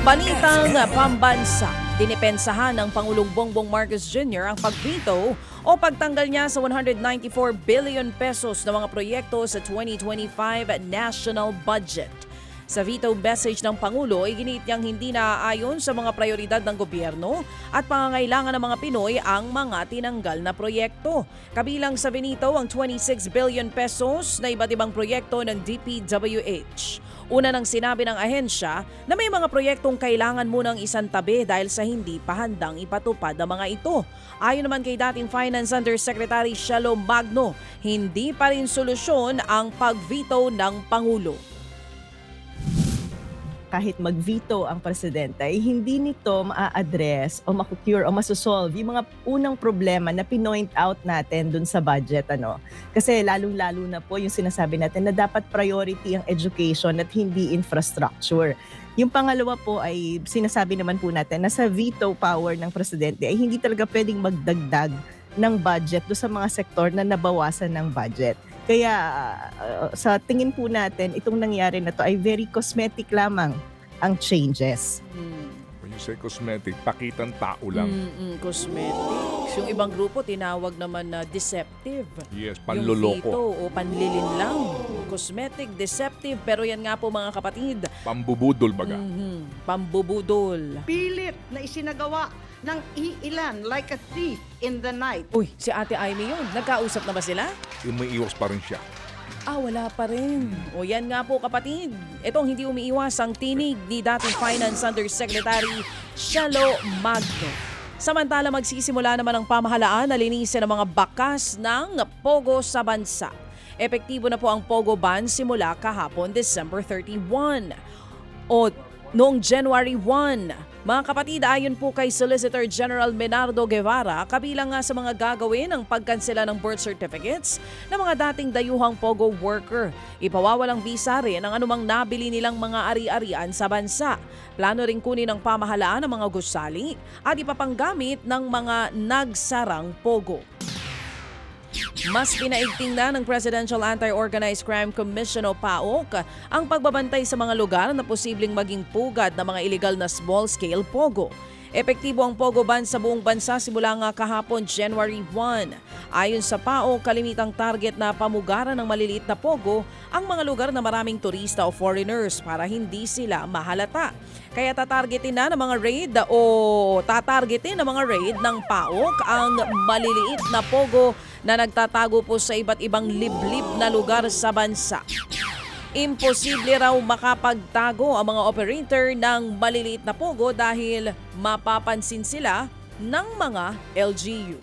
balitang pambansa, dinipensahan ng Pangulong Bongbong Marcos Jr. ang pag-veto o pagtanggal niya sa 194 billion pesos na mga proyekto sa 2025 national budget. Sa veto message ng Pangulo, iginit niyang hindi naaayon sa mga prioridad ng gobyerno at pangangailangan ng mga Pinoy ang mga tinanggal na proyekto. Kabilang sa veto ang 26 billion pesos na iba't ibang proyekto ng DPWH. Una nang sinabi ng ahensya na may mga proyektong kailangan munang isantabi dahil sa hindi pa handang ipatupad ang mga ito. Ayon naman kay dating Finance Undersecretary Shelo Magno, hindi pa rin solusyon ang pag-veto ng Pangulo. Kahit mag-veto ang presidente, ay hindi nito ma-address o ma-cure o masosolve yung mga unang problema na pinoint out natin dun sa budget. Kasi lalong-lalo na po yung sinasabi natin na dapat priority ang education at hindi infrastructure. Yung pangalawa po ay sinasabi naman po natin na sa veto power ng presidente ay hindi talaga pwedeng magdagdag ng budget do sa mga sektor na nabawasan ng budget. Kaya sa tingin po natin, itong nangyari na to ay very cosmetic lamang ang changes. When you say cosmetic, pakitang tao lang. Cosmetics. Yung ibang grupo tinawag naman na deceptive. Yes, Yung panloloko. veto o panlilin lang. Cosmetic, deceptive. Pero yan nga po mga kapatid. Pambubudol baga. Pambubudol. Pilit na isinagawa ng iilan like a thief in the night. Uy, si Ate Aimee yun. Nagkausap na ba sila? Umiiwas pa rin siya. Wala pa rin. O yan nga po kapatid. Itong hindi umiiwas ang tinig ni dating Finance Undersecretary Shelo Magno. Samantala magsisimula naman ang pamahalaan na linisin ang mga bakas ng Pogo sa bansa. Epektibo na po ang Pogo ban simula kahapon December 31. O noong January 1. Mga kapatid, ayon po kay Solicitor General Menardo Guevara, kabilang nga sa mga gagawin ang pagkansela ng birth certificates ng mga dating dayuhang Pogo worker. Ipawawalang visa rin ang anumang nabili nilang mga ari-arian sa bansa. Plano rin kunin ng pamahalaan ang mga gusali at ipapanggamit ng mga nagsarang Pogo. Mas pinaigting na ng Presidential Anti-Organized Crime Commission o PAOK ang pagbabantay sa mga lugar na posibleng maging pugad ng mga illegal na small-scale Pogo. Epektibo ang Pogo ban sa buong bansa simula nga kahapon January 1. Ayon sa PAOK, kalimitang target na pamugaran ng maliliit na Pogo ang mga lugar na maraming turista o foreigners para hindi sila mahalata. Kaya tatargetin ng mga raid ng PAOK ang maliliit na Pogo na nagtatago po sa iba't ibang liblib na lugar sa bansa. Imposible raw makapagtago ang mga operator ng maliliit na Pogo dahil mapapansin sila ng mga LGU.